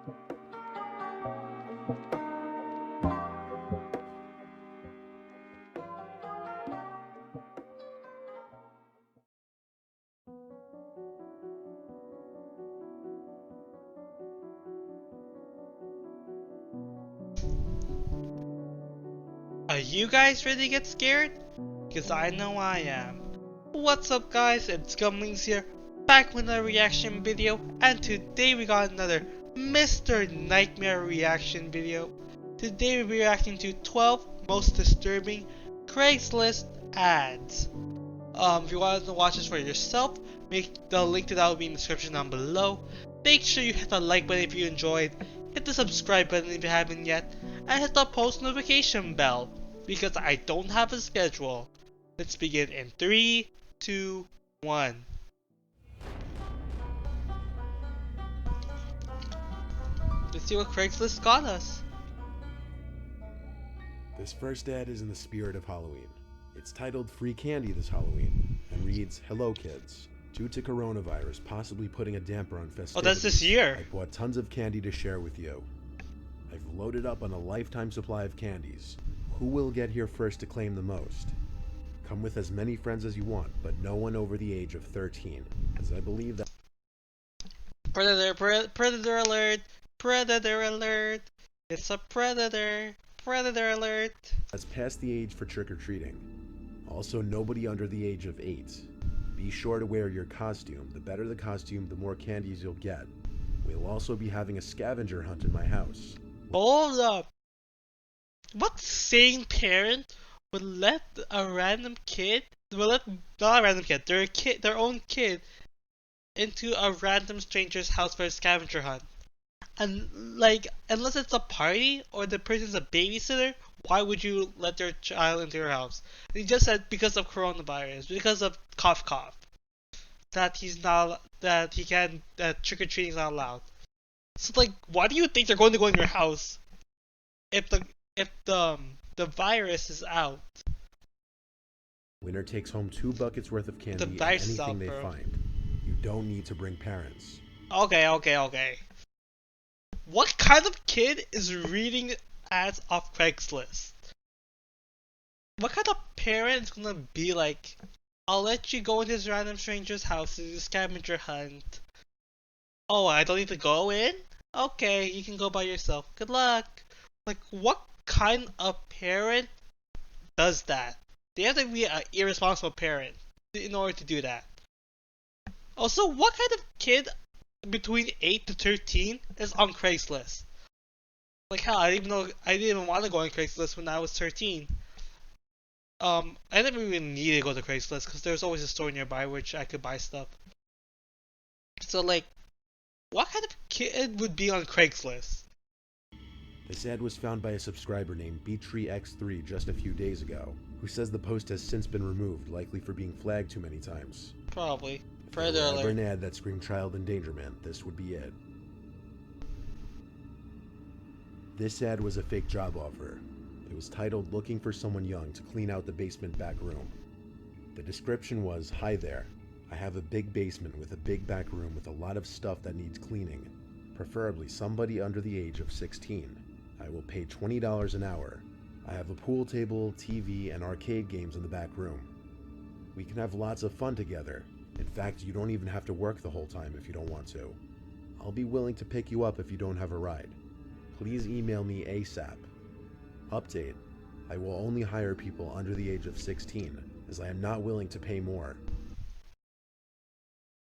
Are you guys ready to get scared? Because I know I am. What's up guys, it's Gumwings here, back with another reaction video, and today we got another Mr. Nightmare reaction video. Today we'll be reacting to 12 most disturbing Craigslist ads. If you want to watch this for yourself, the link to that will be in the description down below. Make sure you hit the like button if you enjoyed, hit the subscribe button if you haven't yet, and hit the post notification bell, because I don't have a schedule. Let's begin in 3, 2, 1. Let's see what Craigslist got us. This first ad is in the spirit of Halloween. It's titled Free Candy This Halloween and reads, "Hello kids. Due to coronavirus possibly putting a damper on festivities, Oh, that's this year. I bought tons of candy to share with you. I've loaded up on a lifetime supply of candies. Who will get here first to claim the most? Come with as many friends as you want, but no one over the age of 13, as I believe that..." Predator alert! Predator alert! It's a predator! Predator alert! That's past the age for trick-or-treating. Also, nobody under the age of 8. Be sure to wear your costume. The better the costume, the more candies you'll get. We'll also be having a scavenger hunt in my house. Hold up! What sane parent would let a random kid, not a random kid, their own kid, into a random stranger's house for a scavenger hunt? And like, unless it's a party or the person's a babysitter, why would you let their child into your house? And he just said because of coronavirus, because of cough cough, that trick or treating is not allowed. So like, why do you think they're going to go in your house if the virus is out? Winner takes home 2 buckets worth of candy The and virus is anything out, they bro. find. You don't need to bring parents. Okay. What kind of kid is reading ads off Craigslist? What kind of parent is gonna be like, I'll let you go in this random stranger's house to do scavenger hunt. Oh, I don't need to go in? Okay, you can go by yourself. Good luck. Like, what kind of parent does that? They have to be an irresponsible parent in order to do that. Also, what kind of kid between 8 to 13 is on Craigslist? Like, hell, I didn't even want to go on Craigslist when I was 13. I never even needed to go to Craigslist because there's always a store nearby which I could buy stuff. So, like, what kind of kid would be on Craigslist? This ad was found by a subscriber named BTreeX3 just a few days ago, who says the post has since been removed, likely for being flagged too many times. Probably. If there were ever an ad that screamed child endangerment, this would be it. This ad was a fake job offer. It was titled "Looking for Someone Young to Clean Out the Basement Back Room." The description was, "Hi there. I have a big basement with a big back room with a lot of stuff that needs cleaning. Preferably somebody under the age of 16. I will pay $20 an hour. I have a pool table, TV, and arcade games in the back room. We can have lots of fun together. In fact, you don't even have to work the whole time if you don't want to. I'll be willing to pick you up if you don't have a ride. Please email me ASAP. Update: I will only hire people under the age of 16, as I am not willing to pay more."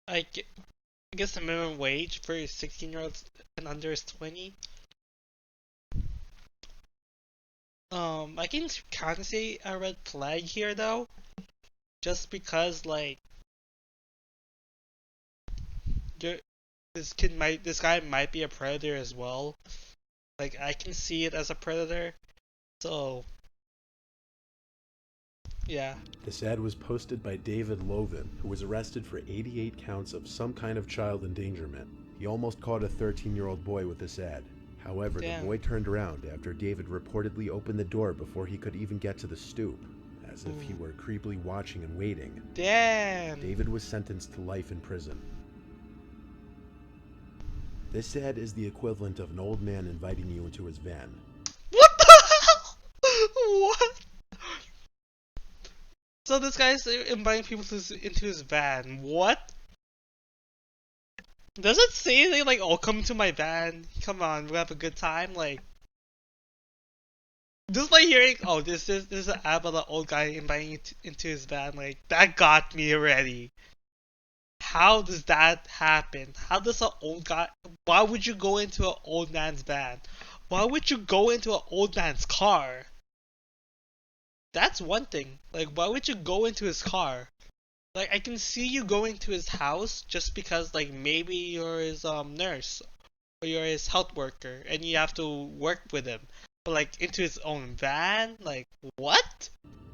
I guess the minimum wage for 16-year-olds and under is 20. I can kind of see a red flag here though, just because like, this guy might be a predator as well. Like, I can see it as a predator, so yeah. This ad was posted by David Lovin, who was arrested for 88 counts of some kind of child endangerment. He almost caught a 13-year-old boy with this ad. However, Damn. The boy turned around after David reportedly opened the door before he could even get to the stoop, as if he were creepily watching and waiting. Damn. David was sentenced to life in prison. This ad is the equivalent of an old man inviting you into his van. What the hell? What? So this guy's inviting people into his van. What? Does it say anything like, "Oh, come to my van. Come on, we'll have a good time"? Like, just like hearing, "Oh, this is an ad about the old guy inviting you into his van." Like, that got me already. How does that happen? How does an old guy? Why would you go into an old man's van? Why would you go into an old man's car? That's one thing. Like, why would you go into his car? Like, I can see you going to his house just because, like, maybe you're his nurse or you're his health worker and you have to work with him. But like, into his own van, like, what?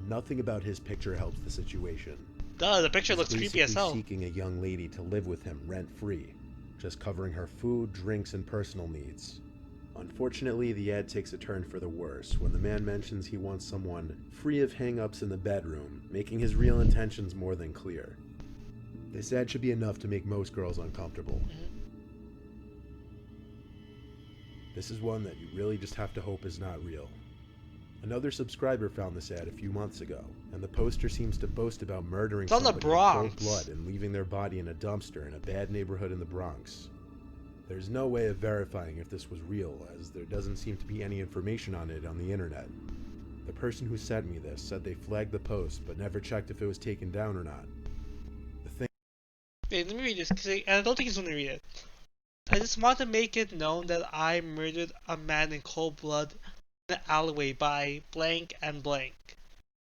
Nothing about his picture helps the situation. Duh, the picture He's looks creepy as basically hell. seeking a young lady to live with him rent-free, just covering her food, drinks, and personal needs. Unfortunately, the ad takes a turn for the worse when the man mentions he wants someone free of hang-ups in the bedroom, making his real intentions more than clear. This ad should be enough to make most girls uncomfortable. This is one that you really just have to hope is not real. Another subscriber found this ad a few months ago, and the poster seems to boast about murdering It's on the somebody in cold Bronx. blood and leaving their body in a dumpster in a bad neighborhood in the Bronx. There's no way of verifying if this was real, as there doesn't seem to be any information on it on the internet. The person who sent me this said they flagged the post, but never checked if it was taken down or not. The thing Wait, let me read this, because I don't think he's gonna read it. I just want to make it known that I murdered a man in cold blood in an alleyway by blank and blank.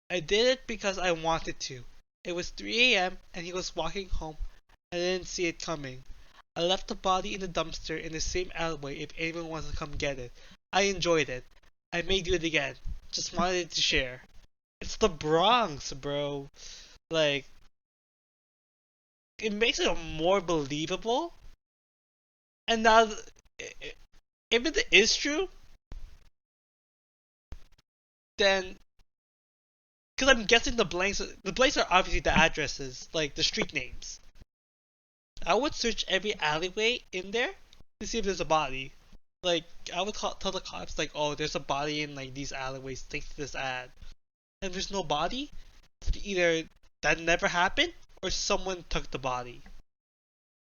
I did it because I wanted to. It was 3 a.m. and he was walking home. I didn't see it coming. I left the body in the dumpster in the same alleyway if anyone wants to come get it. I enjoyed it. I may do it again. Just wanted to share. It's the Bronx, bro. Like, it makes it more believable. And now, if it is true, then, because I'm guessing the blanks are obviously the addresses, like the street names. I would search every alleyway in there to see if there's a body. Like, I would tell the cops, like, "Oh, there's a body in like these alleyways thanks to this ad." And if there's no body, either that never happened or someone took the body.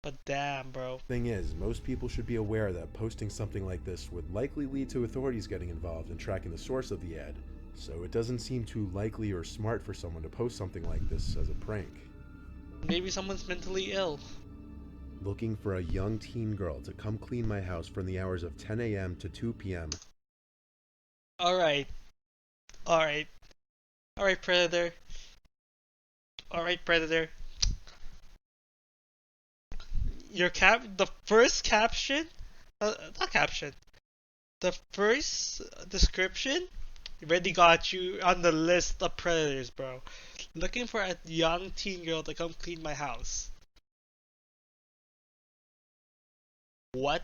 But damn, bro. thing is, most people should be aware that posting something like this would likely lead to authorities getting involved in tracking the source of the ad, so it doesn't seem too likely or smart for someone to post something like this as a prank. Maybe someone's mentally ill. Looking for a young teen girl to come clean my house from the hours of 10 a.m. to 2 p.m. Alright. Alright. Alright, Predator. Alright, Predator. The first caption, not caption, the first description already got you on the list of predators, bro. Looking for a young teen girl to come clean my house. What?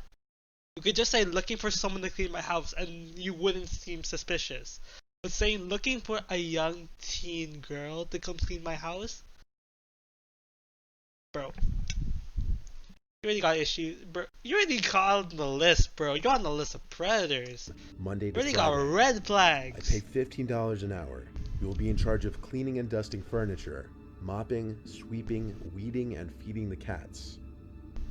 You could just say looking for someone to clean my house and you wouldn't seem suspicious. But saying looking for a young teen girl to come clean my house? Bro. You already got issues, bro. You already got on the list, bro. You're on the list of predators. Monday You to already Friday. got red I flags. pay $15 an hour. You will be in charge of cleaning and dusting furniture, mopping, sweeping, weeding, and feeding the cats.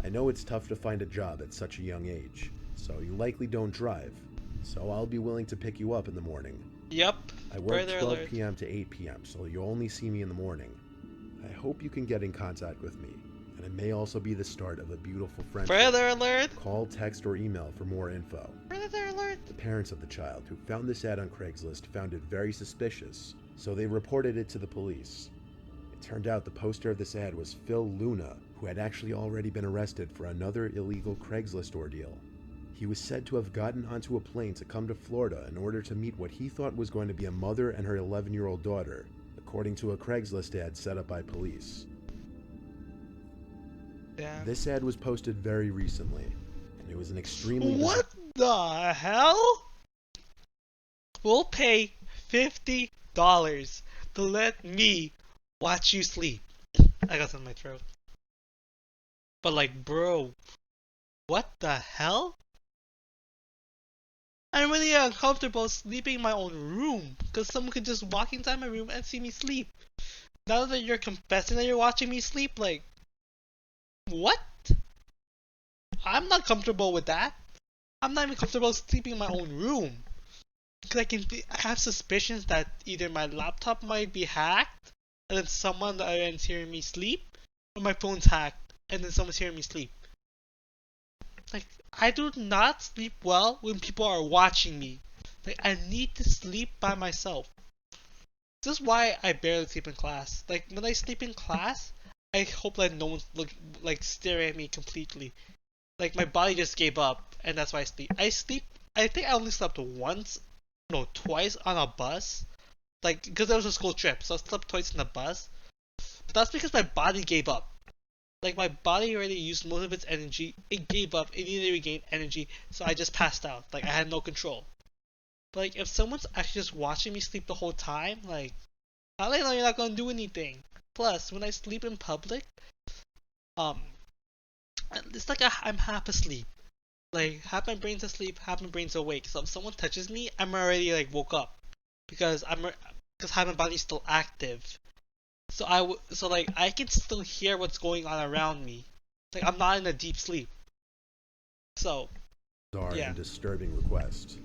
I know it's tough to find a job at such a young age, so you likely don't drive, so I'll be willing to pick you up in the morning. Yep. I work Predator 12 alert. p.m. to 8 p.m., so you'll only see me in the morning. I hope you can get in contact with me, and it may also be the start of a beautiful friendship. Predator alert. Call, text, or email for more info. Predator alert. The parents of the child who found this ad on Craigslist found it very suspicious, so they reported it to the police. It turned out the poster of this ad was Phil Luna, who had actually already been arrested for another illegal Craigslist ordeal. He was said to have gotten onto a plane to come to Florida in order to meet what he thought was going to be a mother and her 11-year-old daughter, according to a Craigslist ad set up by police. Damn. This ad was posted very recently, and it was an extremely What the hell? We'll pay $50 to let me watch you sleep. I got something in my throat. But like, bro, What the hell? I'm really uncomfortable sleeping in my own room because someone could just walk inside my room and see me sleep. Now that you're confessing that you're watching me sleep, like, what? I'm not comfortable with that. I'm not even comfortable sleeping in my own room. Because I have suspicions that either my laptop might be hacked, and then someone on the other end's hearing me sleep, or my phone's hacked, and then someone's hearing me sleep. Like, I do not sleep well when people are watching me. Like, I need to sleep by myself. This is why I barely sleep in class. Like, when I sleep in class, I hope that no one's staring at me completely. Like, my body just gave up, and that's why I sleep. I think I only slept once, no, twice on a bus. Like, because that was a school trip, so I slept twice in the bus. But that's because my body gave up. Like, my body already used most of its energy. It gave up. It needed to regain energy, so I just passed out. Like, I had no control. But, like, if someone's actually just watching me sleep the whole time, like, how do they know you're not gonna do anything? Plus, when I sleep in public, um, it's like I'm half asleep. Like, half my brain's asleep, half my brain's awake. So if someone touches me, I'm already like woke up because because half my body's still active. So like I can still hear what's going on around me. Like I'm not in a deep sleep. So Bizarre yeah. and disturbing request.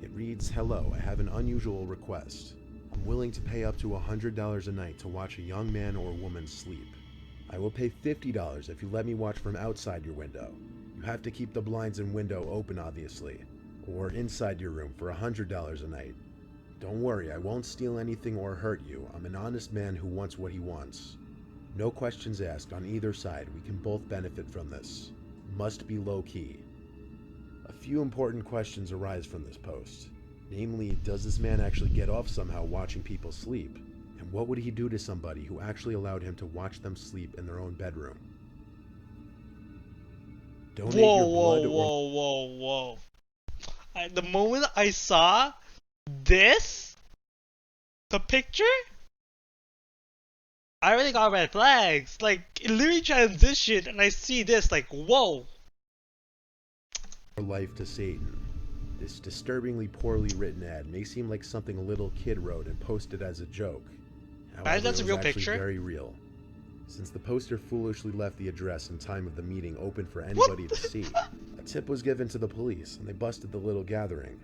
It reads, "Hello, I have an unusual request. I'm willing to pay up to $100 a night to watch a young man or woman sleep. I will pay $50 if you let me watch from outside your window. You have to keep the blinds and window open, obviously, or inside your room for $100 a night. Don't worry, I won't steal anything or hurt you. I'm an honest man who wants what he wants. No questions asked on either side. We can both benefit from this. Must be low key." A few important questions arise from this post. Namely, does this man actually get off somehow watching people sleep? And what would he do to somebody who actually allowed him to watch them sleep in their own bedroom? Donate Whoa, your whoa, blood or whoa, whoa, whoa. The moment I saw this, the picture, I already got red flags. Like it literally transitioned, and I see this. Like whoa. life to Satan. This disturbingly poorly written ad may seem like something a little kid wrote and posted as a joke. Imagine However, that's it a was real actually picture. very real. Since the poster foolishly left the address and time of the meeting open for What? anybody to see, a tip was given to the police and they busted the little gathering.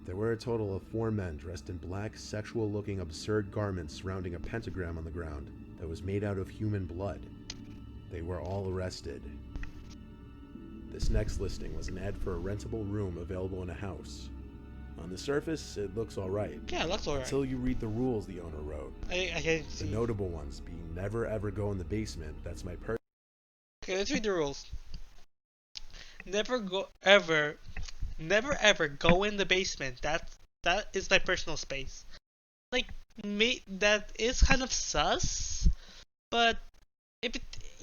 There were a total of 4 men dressed in black, sexual-looking absurd garments surrounding a pentagram on the ground that was made out of human blood. They were all arrested. This next listing was an ad for a rentable room available in a house. On the surface, it looks alright. Yeah, that's alright. Until you read the rules the owner wrote. I can't The see. notable ones being never ever go in the basement. That's my Okay, let's read the rules. Never ever go in the basement. That is my personal space. Like, that is kind of sus, but if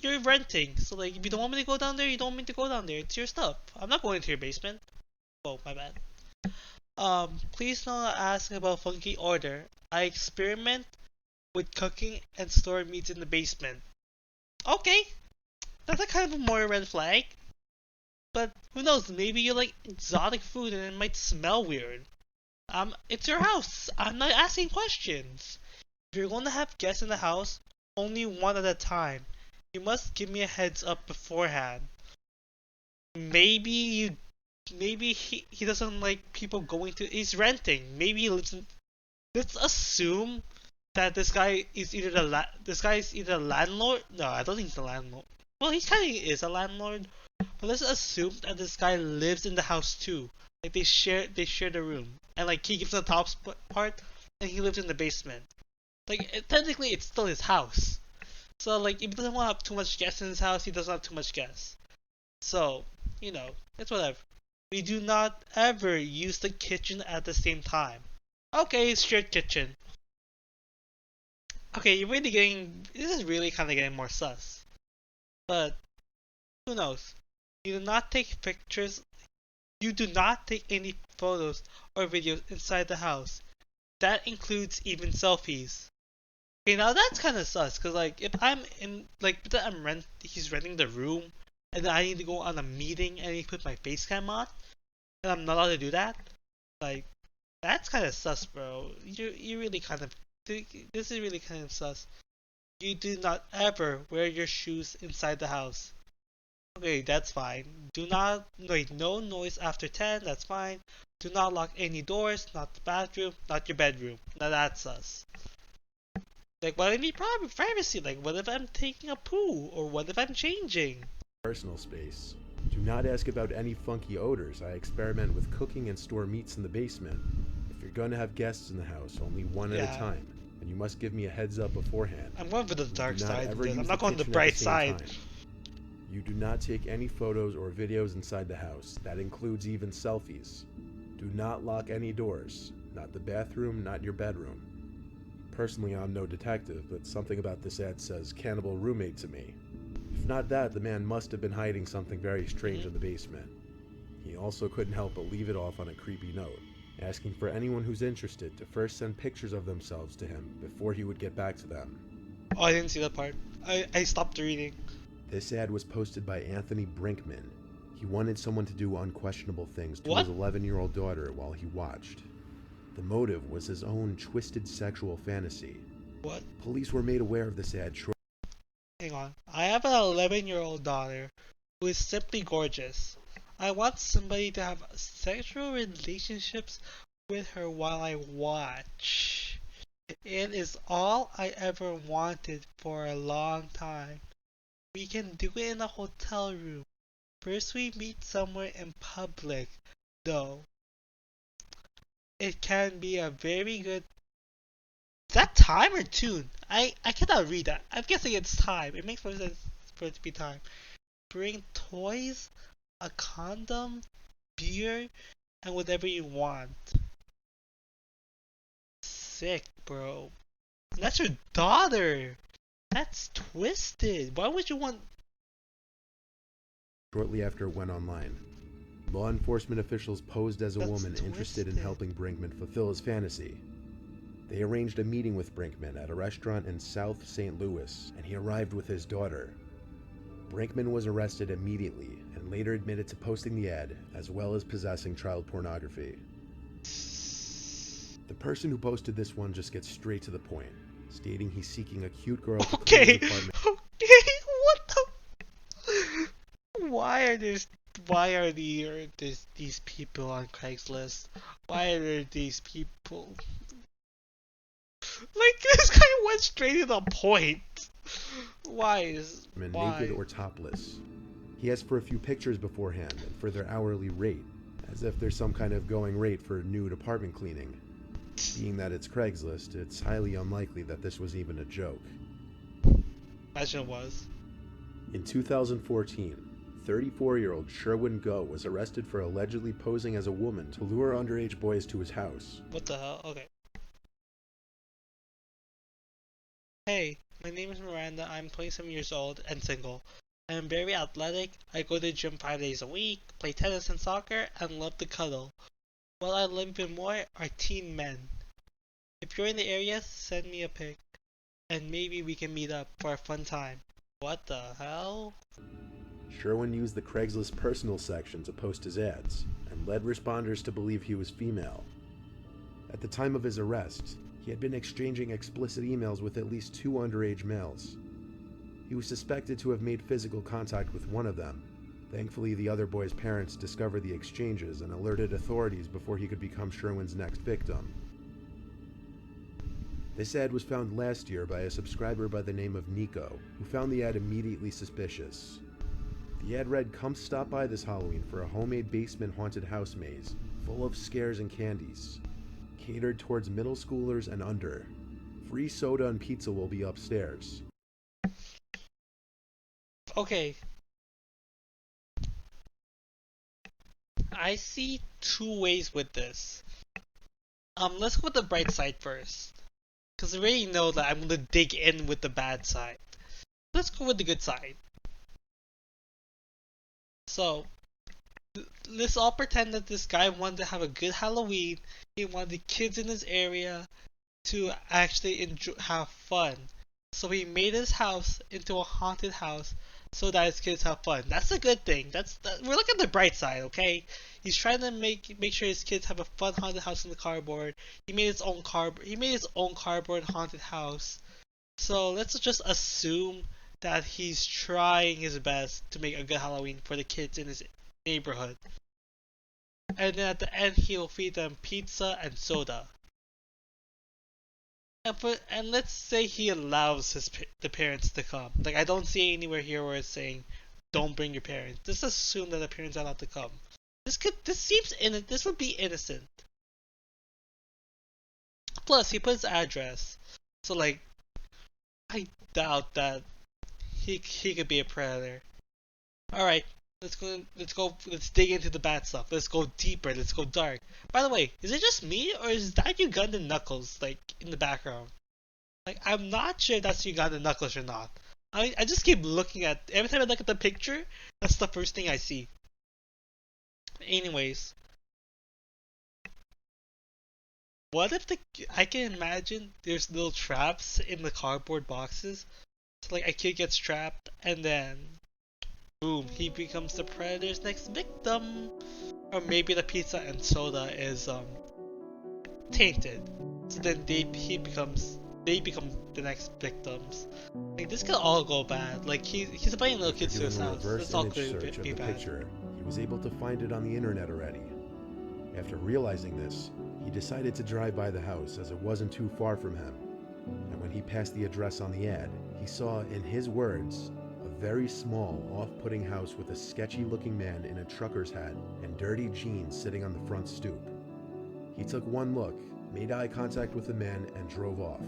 you're renting, so like if you don't want me to go down there, you don't want me to go down there. It's your stuff. I'm not going into your basement. Oh, my bad. Please do not ask about funky order. I experiment with cooking and store meats in the basement. Okay, that's a kind of a more red flag. But who knows? Maybe you like exotic food and it might smell weird. It's your house. I'm not asking questions. If you're going to have guests in the house, only one at a time. You must give me a heads up beforehand. Maybe you, maybe he doesn't like people going to. He's renting. Maybe he lives in. Let's assume that this guy is either a landlord. No, I don't think he's a landlord. Well, he kind of is a landlord. But let's assume that this guy lives in the house too. Like they share the room, and like he gives the top part, and he lives in the basement. Like technically, it's still his house. So like, if he doesn't want to have too much guests in his house, he doesn't have too much guests. So it's whatever. We do not ever use the kitchen at the same time. Okay, it's shared kitchen. Okay, you're really getting. This is really kind of getting more sus. But who knows? You do not take pictures. You do not take any photos or videos inside the house. That includes even selfies. Okay, now that's kind of sus. Cause like if I'm in like he's renting the room, and then I need to go on a meeting and I need to put my face cam on, and I'm not allowed to do that. Like, that's kind of sus, bro. You really kind of this is really kind of sus. You do not ever wear your shoes inside the house. Okay, that's fine. Do not wait. No noise after 10. That's fine. Do not lock any doors. Not the bathroom. Not your bedroom. Now that's sus. Like, what I need privacy? Like, what if I'm taking a poo, or what if I'm changing? Personal space. Do not ask about any funky odors. I experiment with cooking and store meats in the basement. If you're going to have guests in the house, only one at a time, and you must give me a heads up beforehand. I'm going for the dark side. I'm not the going the kitchen at bright same side. time. You do not take any photos or videos inside the house. That includes even selfies. Do not lock any doors. Not the bathroom, not your bedroom. Personally, I'm no detective, but something about this ad says cannibal roommate to me. If not that, the man must have been hiding something very strange in the basement. He also couldn't help but leave it off on a creepy note, asking for anyone who's interested to first send pictures of themselves to him before he would get back to them. Oh, I didn't see that part. I stopped reading. This ad was posted by Anthony Brinkman. He wanted someone to do unquestionable things to What? his 11-year-old daughter while he watched. The motive was his own twisted sexual fantasy. What? Police were made aware of this ad shortly. Hang on. I have an 11-year-old daughter who is simply gorgeous. I want somebody to have sexual relationships with her while I watch. It is all I ever wanted for a long time. We can do it in a hotel room. First we meet somewhere in public, though. It can be a very good... Is that time or tune? I cannot read that. I'm guessing it's time. It makes more sense for it to be time. Bring toys, a condom, beer, and whatever you want. Sick, bro. And that's your daughter. That's twisted. Why would you want... Shortly after it went online. Law enforcement officials posed as a woman interested in helping Brinkman fulfill his fantasy. They arranged a meeting with Brinkman at a restaurant in South St. Louis, and he arrived with his daughter. Brinkman was arrested immediately and later admitted to posting the ad, as well as possessing child pornography. The person who posted this one just gets straight to the point, stating he's seeking a cute girl to clean his apartment. Okay, what the... Why are these people on Craigslist? Why are these people... Like, this guy went straight to the point. Why? Naked or topless. He asked for a few pictures beforehand and for their hourly rate, as if there's some kind of going rate for nude apartment cleaning. Being that it's Craigslist, it's highly unlikely that this was even a joke. Imagine it was. In 2014, 34-year-old Sherwin Go was arrested for allegedly posing as a woman to lure underage boys to his house. What the hell? Okay. Hey, my name is Miranda. I'm 27 years old and single. I am very athletic. I go to the gym 5 days a week, play tennis and soccer, and love to cuddle. What I love even more are teen men. If you're in the area, send me a pic, and maybe we can meet up for a fun time. What the hell? Sherwin used the Craigslist personal section to post his ads, and led responders to believe he was female. At the time of his arrest, he had been exchanging explicit emails with at least 2 underage males. He was suspected to have made physical contact with one of them. Thankfully, the other boy's parents discovered the exchanges and alerted authorities before he could become Sherwin's next victim. This ad was found last year by a subscriber by the name of Nico, who found the ad immediately suspicious. The ad read, "Come stop by this Halloween for a homemade basement haunted house maze, full of scares and candies. Catered towards middle schoolers and under. Free soda and pizza will be upstairs." Okay. I see 2 ways with this. Let's go with the bright side first. Because I already know that I'm gonna dig in with the bad side. Let's go with the good side. So, let's all pretend that this guy wanted to have a good Halloween. He wanted the kids in his area to actually have fun. So he made his house into a haunted house so that his kids have fun. That's a good thing. We're looking at the bright side, okay? He's trying to make sure his kids have a fun haunted house in the cardboard. He made his own cardboard haunted house. So let's just assume that he's trying his best to make a good Halloween for the kids in his neighborhood. And then at the end, he'll feed them pizza and soda. And let's say he allows the parents to come. Like, I don't see anywhere here where it's saying, "Don't bring your parents." Just assume that the parents are allowed to come. This would be innocent. Plus, he put his address, so like, I doubt that he could be a predator. All right, let's dig into the bad stuff. Let's go deeper. Let's go dark. By the way, is it just me or is that Uganda Knuckles like in the background? Like, I'm not sure if that's Uganda Knuckles or not. I just keep looking at every time I look at the picture. That's the first thing I see. Anyways, what if I can imagine there's little traps in the cardboard boxes. So like a kid gets trapped and then boom, he becomes the predator's next victim. Or maybe the pizza and soda is tainted. So then they become the next victims. Like, this could all go bad. Like, he's inviting little kids to his house. This all could be bad. Picture, he was able to find it on the internet already. After realizing this, he decided to drive by the house as it wasn't too far from him. And when he passed the address on the ad, he saw, in his words, a very small, off-putting house with a sketchy-looking man in a trucker's hat and dirty jeans sitting on the front stoop. He took one look, made eye contact with the man, and drove off.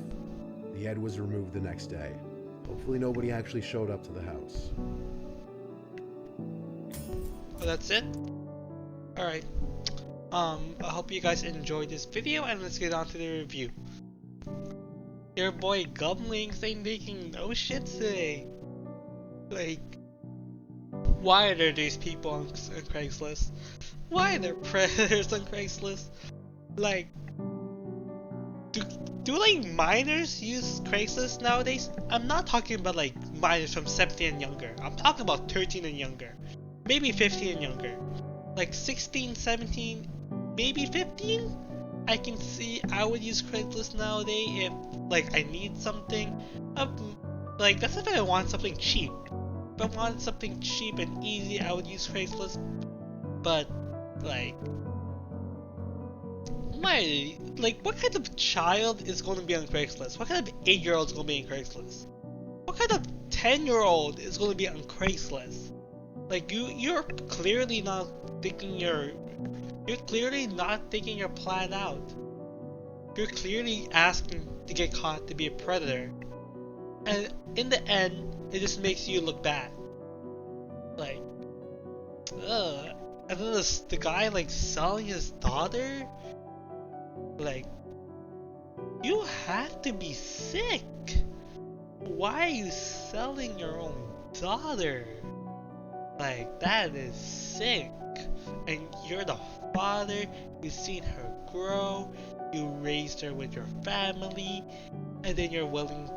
The ad was removed the next day. Hopefully nobody actually showed up to the house. Well, that's it? Alright. I hope you guys enjoyed this video, and let's get on to the review. Your boy Gumwings ain't making no shit today. Like, why are there these people on Craigslist? Why are there predators on Craigslist? Like, do like minors use Craigslist nowadays? I'm not talking about like minors from 17 and younger. I'm talking about 13 and younger. Maybe 15 and younger. Like 16, 17, maybe 15? I can see I would use Craigslist nowadays if like I need something. Like, that's if I want something cheap. If I wanted something cheap and easy, I would use Craigslist. But like, what kind of child is going to be on Craigslist? What kind of 8-year-old is going to be on Craigslist? What kind of 10-year-old is going to be on Craigslist? Like, you're clearly not thinking you're clearly not thinking your plan out. You're clearly asking to get caught to be a predator, and in the end, it just makes you look bad. Like, ugh. And then the guy like selling his daughter. Like, you have to be sick. Why are you selling your own daughter? Like, that is sick. And you're the father, you've seen her grow, you raised her with your family, and then you're willing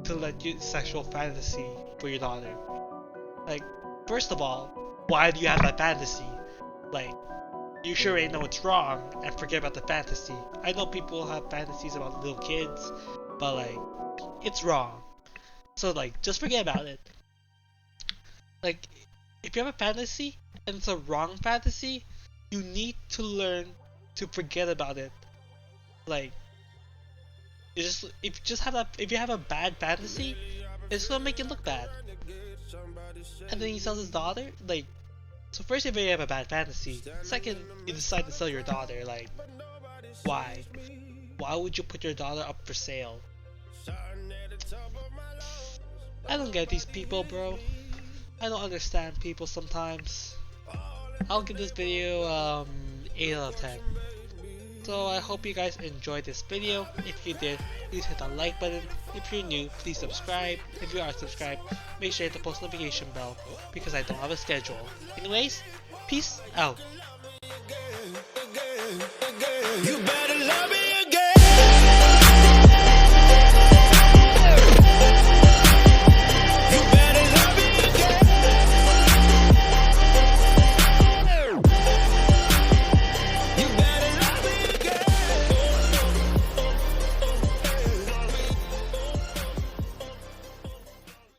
to let you sexual fantasy for your daughter. Like, first of all, why do you have that fantasy? Like, you sure already know it's wrong and forget about the fantasy. I know people have fantasies about little kids, but like, it's wrong. So like, just forget about it. Like, if you have a fantasy and it's a wrong fantasy, you need to learn to forget about it. Like, if you have a bad fantasy, it's gonna make it look bad. And then he sells his daughter. Like, so first, if you have a bad fantasy, second, you decide to sell your daughter. Like, why? Why would you put your daughter up for sale? I don't get these people, bro. I don't understand people sometimes. I'll give this video 8 out of 10. So I hope you guys enjoyed this video. If you did, please hit the like button. If you're new, please subscribe. If you are subscribed, make sure to hit the post notification bell because I don't have a schedule. Anyways, peace out.